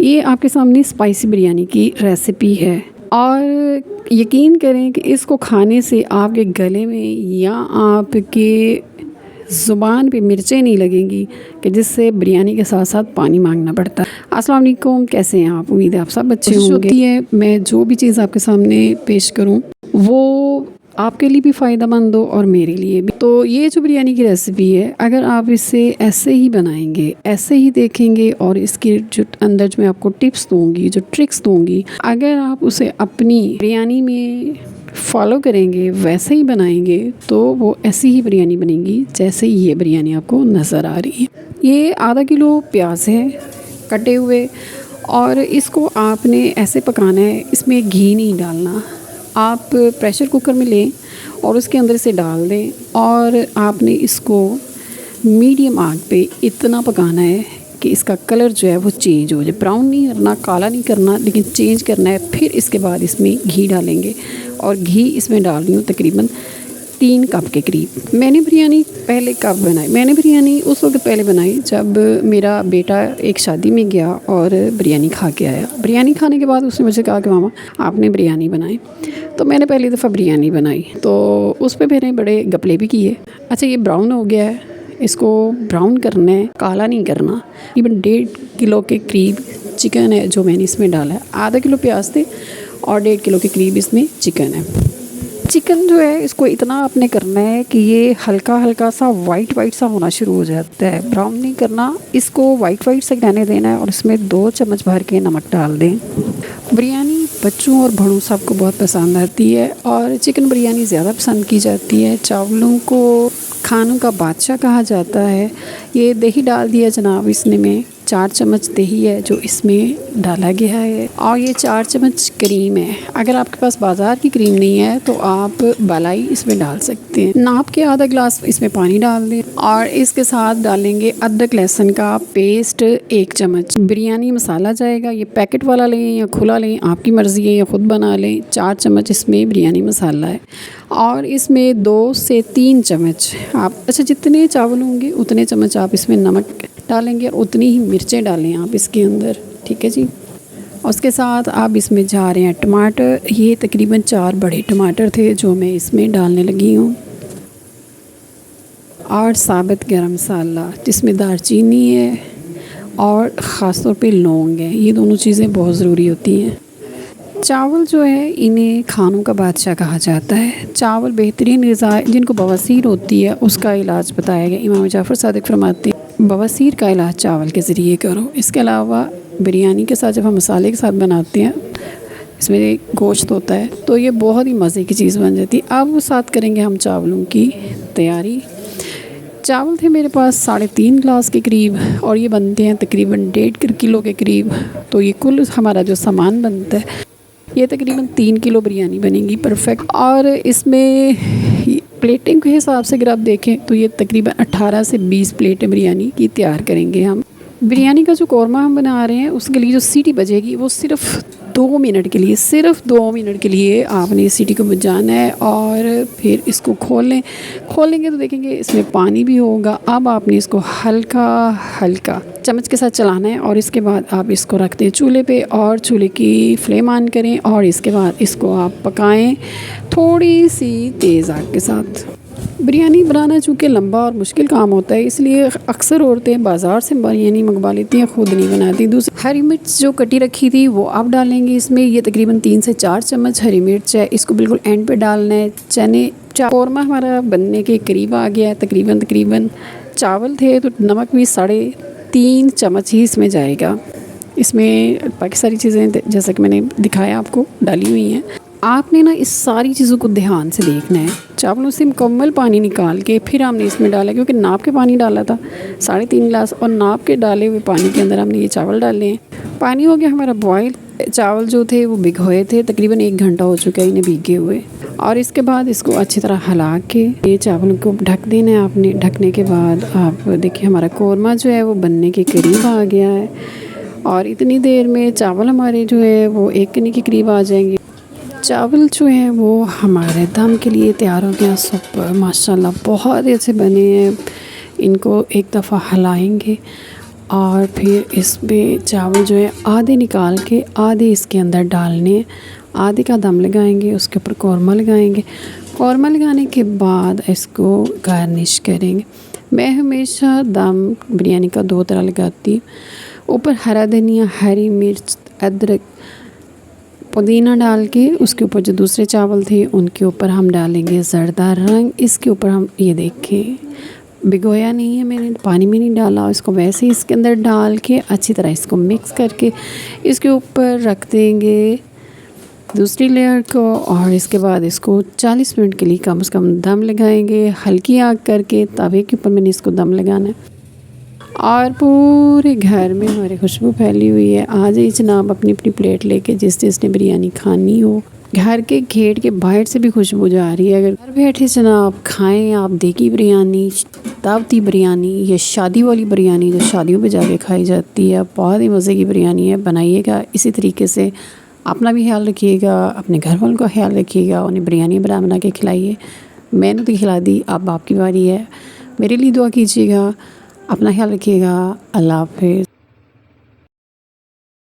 ये आपके सामने स्पाइसी बिरयानी की रेसिपी है और यकीन करें कि इसको खाने से आपके गले में या आपके ज़ुबान पे मिर्चें नहीं लगेंगी कि जिससे बिरयानी के साथ साथ पानी मांगना पड़ता है। अस्सलाम वालेकुम, कैसे हैं आप? उम्मीद है आप सब अच्छे होंगे। मैं जो भी चीज़ आपके सामने पेश करूं वो आपके लिए भी फ़ायदेमंद हो और मेरे लिए भी। तो ये जो बिरयानी की रेसिपी है, अगर आप इसे ऐसे ही बनाएंगे, ऐसे ही देखेंगे और इसके जो अंदर जो मैं आपको टिप्स दूंगी, जो ट्रिक्स दूंगी, अगर आप उसे अपनी बिरयानी में फॉलो करेंगे, वैसे ही बनाएंगे, तो वो ऐसी ही बिरयानी बनेगी जैसे ये बिरयानी आपको नज़र आ रही है। ये आधा किलो प्याज है कटे हुए और इसको आपने ऐसे पकाना है, इसमें घी नहीं डालना। आप प्रेशर कुकर में लें और उसके अंदर इसे डाल दें और आपने इसको मीडियम आग पे इतना पकाना है कि इसका कलर जो है वो चेंज हो जाए। ब्राउन नहीं करना, काला नहीं करना, लेकिन चेंज करना है। फिर इसके बाद इसमें घी डालेंगे और घी इसमें डाल रही हूँ तकरीबन 3 कप के करीब। मैंने बिरयानी पहले कब बनाई? मैंने बिरयानी उस वक्त पहले बनाई जब मेरा बेटा एक शादी में गया और बिरयानी खा के आया। बिरयानी खाने के बाद उसने मुझे कहा कि मामा आपने बिरयानी बनाई। तो मैंने पहली दफ़ा बिरयानी बनाई तो उस पर मैंने बड़े गपले भी किए। अच्छा, ये ब्राउन हो गया है, इसको ब्राउन करना है, काला नहीं करना। तकरीबन 1.5 किलो के करीब चिकन है जो मैंने इसमें डाला है। आधा किलो प्याज थे और 1.5 किलो के करीब इसमें चिकन है। चिकन जो है इसको इतना आपने करना है कि ये हल्का हल्का सा वाइट सा होना शुरू हो जाता है। ब्राउन नहीं करना, इसको वाइट से रहने देना है और इसमें 2 चम्मच भर के नमक डाल दें। बिरयानी बच्चों और बड़ों सबको बहुत पसंद आती है और चिकन बिरयानी ज़्यादा पसंद की जाती है। चावलों को खानों का बादशाह कहा जाता है। ये दही डाल दिया जनाब इसने में, 4 चम्मच दही है जो इसमें डाला गया है और ये 4 चम्मच क्रीम है। अगर आपके पास बाज़ार की क्रीम नहीं है तो आप मलाई इसमें डाल सकते हैं। नाप के आधा गिलास इसमें पानी डाल दें और इसके साथ डालेंगे अदरक लहसुन का पेस्ट 1 चम्मच। बिरयानी मसाला जाएगा, ये पैकेट वाला लें या खुला लें, आपकी मर्ज़ी है, या ख़ुद बना लें। 4 चम्मच इसमें बिरयानी मसाला है और इसमें 2 से 3 चम्मच आप, अच्छा जितने चावल होंगे उतने चम्मच आप इसमें नमक डालेंगे और उतनी ही मिर्चें डालें आप इसके अंदर, ठीक है जी। और उसके साथ आप इसमें जा रहे हैं टमाटर। ये तकरीबन 4 बड़े टमाटर थे जो मैं इसमें डालने लगी हूँ और साबित गरम मसाला जिसमें दालचीनी है और ख़ास तौर पे लौंग है। ये दोनों चीज़ें बहुत ज़रूरी होती हैं। चावल जो है इन्हें खानों का बादशाह कहा जाता है। चावल बेहतरीन ग़िज़ा है। जिनको बवासीर होती है उसका इलाज बताया गया। इमाम जाफ़र सादिक फरमाते हैं बवासीर का इलाज चावल के ज़रिए करो। इसके अलावा बिरयानी के साथ जब हम मसाले के साथ बनाते हैं, इसमें गोश्त होता है, तो ये बहुत ही मज़े की चीज़ बन जाती है। अब वो साथ करेंगे हम चावलों की तैयारी। चावल थे मेरे पास 3.5 गिलास के करीब और ये बनते हैं तकरीबन 1.5 किलो के करीब। तो ये कुल हमारा जो सामान बनता है ये तकरीबन 3 किलो बिरयानी बनेगी परफेक्ट। और इसमें प्लेटिंग के हिसाब से अगर आप देखें तो ये तकरीबन 18 से 20 प्लेटें बिरयानी की तैयार करेंगे हम। बिरयानी का जो कौरमा हम बना रहे हैं उसके लिए जो सीटी बजेगी वो सिर्फ 2 मिनट के लिए, सिर्फ 2 मिनट के लिए आपने सीटी को बजाना है और फिर इसको खोलेंगे तो देखेंगे इसमें पानी भी होगा। अब आपने इसको हल्का चम्मच के साथ चलाना है और इसके बाद आप इसको रख दें चूल्हे पे और चूल्हे की फ्लेम ऑन करें और इसके बाद इसको आप पकाएं थोड़ी सी तेज़ आग के साथ। बिरयानी बनाना चूँकि लंबा और मुश्किल काम होता है, इसलिए अक्सर औरतें बाज़ार से बिरयानी मंगवा लेती हैं, ख़ुद नहीं बनाती। दूसरी हरी मिर्च जो कटी रखी थी वो आप डालेंगे इसमें। ये तकरीबन 3 से 4 चम्मच हरी मिर्च है, इसको बिल्कुल एंड पे डालना है। चने कौरमा हमारा बनने के करीब आ गया है। तकरीबन चावल थे तो नमक भी 3.5 चम्मच ही इसमें जाएगा। इसमें बाकी सारी चीज़ें जैसा कि मैंने दिखाया आपको डाली हुई हैं। आपने ना इस सारी चीज़ों को ध्यान से देखना है। चावलों से मुकम्मल पानी निकाल के फिर हमने इसमें डाला, क्योंकि नाप के पानी डाला था 3.5 गिलास और नाप के डाले हुए पानी के अंदर हमने ये चावल डाले हैं। पानी हो गया हमारा बॉयल। चावल जो थे वो भिगोए थे, तकरीबन 1 घंटा हो चुका है इन्हें भीगे हुए। और इसके बाद इसको अच्छी तरह हिला के ये चावलों को ढक देना है आपने। ढकने के बाद आप देखिए हमारा कौरमा जो है वो बनने के करीब आ गया है और इतनी देर में चावल हमारे जो है वो 1 किलो के करीब आ जाएंगे। चावल जो हैं वो हमारे दम के लिए तैयार हो गया। सुपर माशाल्लाह बहुत अच्छे बने हैं। इनको एक दफ़ा हिलाएंगे और फिर इसमें चावल जो है आधे निकाल के आधे इसके अंदर डालने, आधे का दम लगाएंगे, उसके ऊपर कौरमा लगाएंगे। कौरमा लगाने के बाद इसको गार्निश करेंगे। मैं हमेशा दम बिरयानी का 2 तरह लगाती हूँ। ऊपर हरा धनिया, हरी मिर्च, अदरक, पुदीना डाल के उसके ऊपर जो दूसरे चावल थे उनके ऊपर हम डालेंगे ज़रदा रंग। इसके ऊपर हम ये देखें भिगोया नहीं है मैंने, पानी में नहीं डाला, इसको वैसे ही इसके अंदर डाल के अच्छी तरह इसको मिक्स करके इसके ऊपर रख देंगे दूसरी लेयर को। और इसके बाद इसको 40 मिनट के लिए कम से कम दम लगाएंगे, हल्की आग करके। तवे के ऊपर मैंने इसको दम लगाना है और पूरे घर में हमारी खुशबू फैली हुई है। आ जाइए जनाब अपनी अपनी प्लेट लेके, जिसने बिरयानी खानी हो। घर के गेट के बाहर से भी खुशबू जा रही है। अगर घर बैठे जनाब खाएं आप देगी बिरयानी, दावती बिरयानी या शादी वाली बिरयानी जो शादियों पे जाके खाई जाती है, बहुत ही मज़े की बिरयानी है। बनाइएगा इसी तरीके से, अपना भी ख्याल रखिएगा, अपने घर वालों का ख्याल रखिएगा, उन्हें बिरयानी बना के खिलाइए। मैंने तो खिला दी, अब आपकी बारी है। मेरे लिए दुआ कीजिएगा, अपना ख्याल रखिएगा। अल्लाह हाफ़िज़।